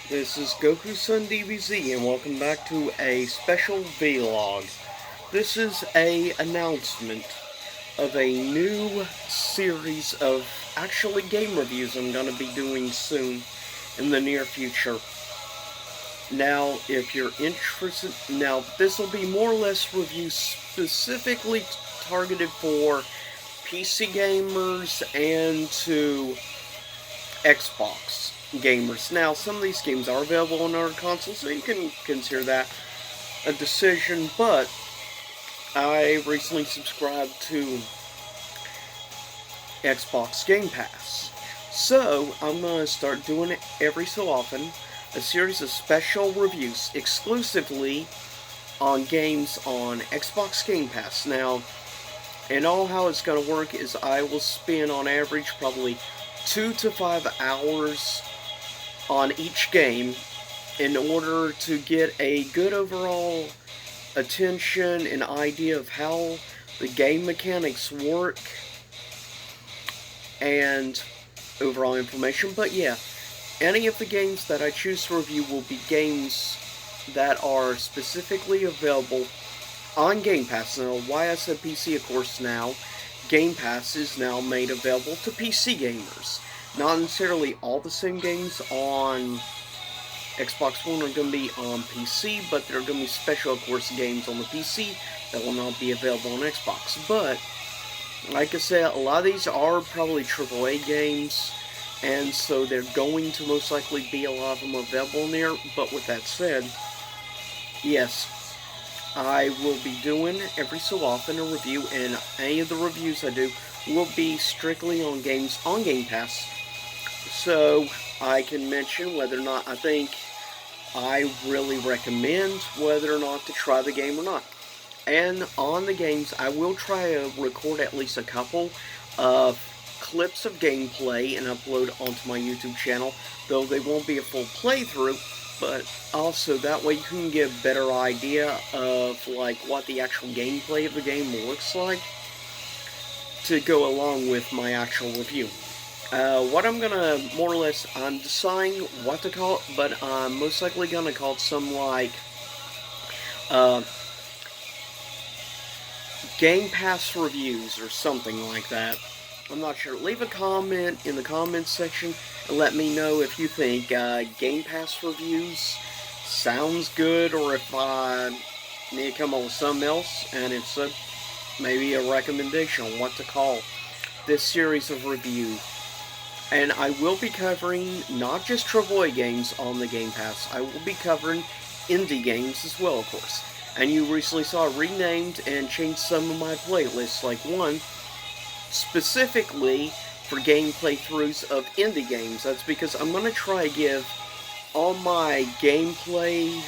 This is Goku Sun DBZ and welcome back to a special vlog. This is a announcement of a new series of actually game reviews I'm going to be doing soon in the near future. Now, if you're interested, this will be more or less reviews specifically targeted for PC gamers and to Xbox gamers. Now, some of these games are available on our console, so you can consider that a decision, but I recently subscribed to Xbox Game Pass. So, I'm going to start doing it every so often, a series of special reviews exclusively on games on Xbox Game Pass. Now, and all how it's going to work is I will spend on average probably 2 to 5 hours on each game in order to get a good overall attention and idea of how the game mechanics work and overall information. But yeah, any of the games that I choose to review will be games that are specifically available on Game Pass. Now, why I said PC, of course, now Game Pass is now made available to PC gamers. Not necessarily all the same games on Xbox One are going to be on PC, but there are going to be special, of course, games on the PC that will not be available on Xbox. But, like I said, a lot of these are probably AAA games, and so they're going to most likely be a lot of them available in there. But with that said, yes, I will be doing every so often a review, and any of the reviews I do will be strictly on games on Game Pass. So I can mention whether or not I think I really recommend whether or not to try the game or not. And on the games, I will try to record at least a couple of clips of gameplay and upload onto my YouTube channel, though they won't be a full playthrough. But also that way you can get a better idea of like what the actual gameplay of the game looks like to go along with my actual review. What I'm gonna more or less, I'm deciding what to call it, but I'm most likely gonna call it some like Game Pass reviews or something like that. I'm not sure. Leave a comment in the comments section and let me know if you think Game Pass reviews sounds good, or if I need to come up with something else, and it's maybe a recommendation on what to call this series of reviews. And I will be covering not just AAA games on the Game Pass, I will be covering indie games as well, of course. And you recently saw I renamed and changed some of my playlists, like one specifically for game playthroughs of indie games. That's because I'm going to try to give all my gameplay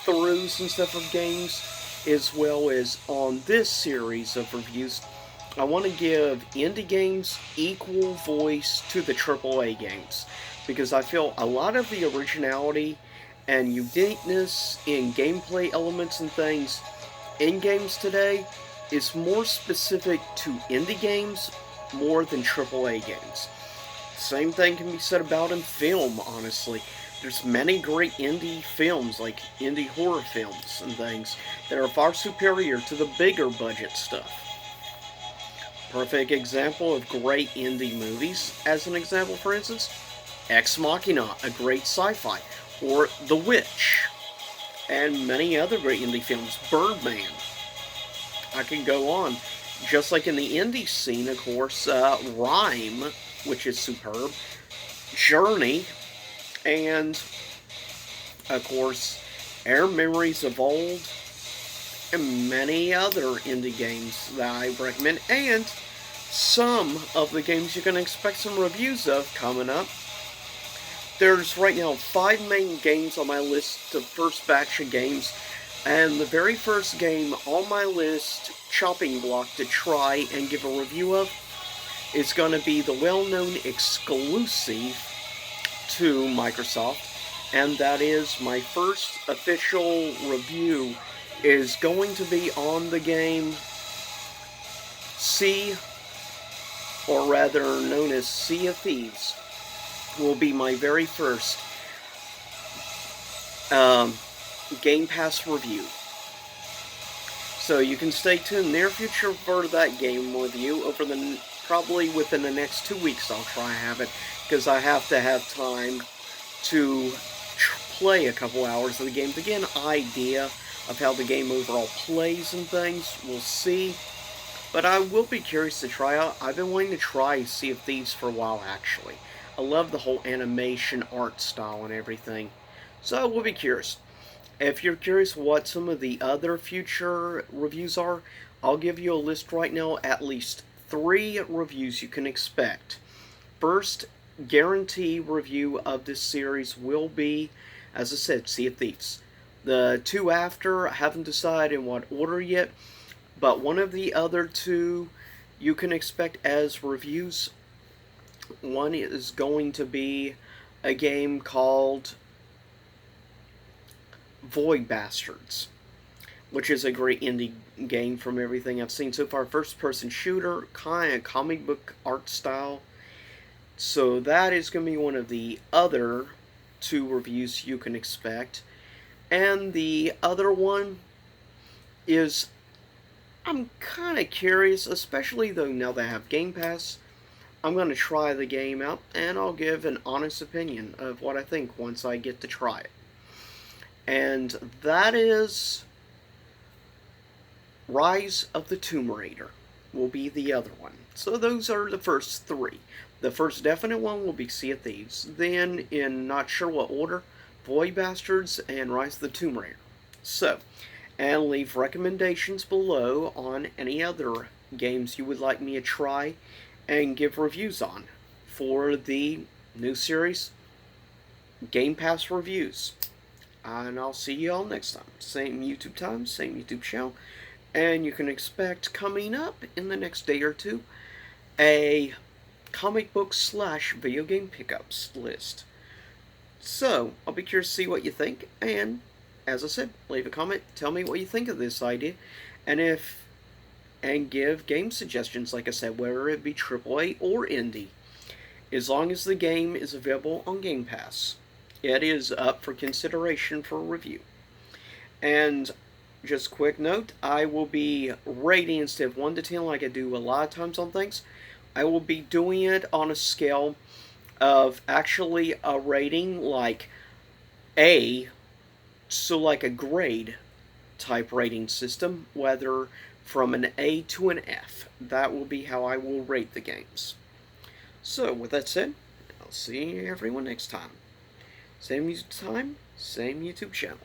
throughs and stuff of games, as well as on this series of reviews, I want to give indie games equal voice to the AAA games, because I feel a lot of the originality and uniqueness in gameplay elements and things in games today is more specific to indie games more than AAA games. Same thing can be said about in film, honestly. There's many great indie films, like indie horror films and things, that are far superior to the bigger budget stuff. Perfect example of great indie movies, as an example, for instance, Ex Machina, a great sci-fi, or The Witch, and many other great indie films, Birdman. I can go on. Just like in the indie scene, of course, Rime, which is superb, Journey, and, of course, Air Memories of Old, and many other indie games that I recommend, and some of the games you can expect some reviews of coming up. There's right now 5 main games on my list, the first batch of games, and the very first game on my list, chopping block to try and give a review of, is going to be the well-known exclusive to Microsoft, and that is my first official review is going to be on the game Sea, or rather known as Sea of Thieves, will be my very first um, Game Pass review. So you can stay tuned near future for that game review over the probably within the next 2 weeks. I'll try and have it because I have to have time to play a couple hours of the game to get an idea of how the game overall plays and things. We'll see. But I will be curious to try out. I've been wanting to try Sea of Thieves for a while, actually. I love the whole animation, art style, and everything. So I will be curious. If you're curious what some of the other future reviews are, I'll give you a list right now, at least 3 reviews you can expect. First guarantee review of this series will be, as I said, Sea of Thieves. The 2 after, I haven't decided in what order yet, but one of the other 2 you can expect as reviews. One is going to be a game called Void Bastards, which is a great indie game from everything I've seen so far. First-person shooter, kind of comic book art style. So that is going to be one of the other 2 reviews you can expect. And the other one is, I'm kind of curious, especially though now that I have Game Pass, I'm going to try the game out, and I'll give an honest opinion of what I think once I get to try it. And that is Rise of the Tomb Raider will be the other one. So those are the first 3. The first definite one will be Sea of Thieves. Then, in not sure what order, Void Bastards and Rise of the Tomb Raider. So, and leave recommendations below on any other games you would like me to try and give reviews on for the new series, Game Pass Reviews. And I'll see you all next time. Same YouTube time, same YouTube channel. And you can expect coming up in the next day or 2 a comic book / video game pickups list. So, I'll be curious to see what you think. And, as I said, leave a comment. Tell me what you think of this idea. And give game suggestions, like I said, whether it be AAA or indie. As long as the game is available on Game Pass, it is up for consideration for review. And just quick note, I will be rating instead of 1 to 10 like I do a lot of times on things. I will be doing it on a scale of actually a rating like A, so like a grade type rating system, whether from an A to an F. That will be how I will rate the games. So, with that said, I'll see everyone next time. Same YouTube time, same YouTube channel.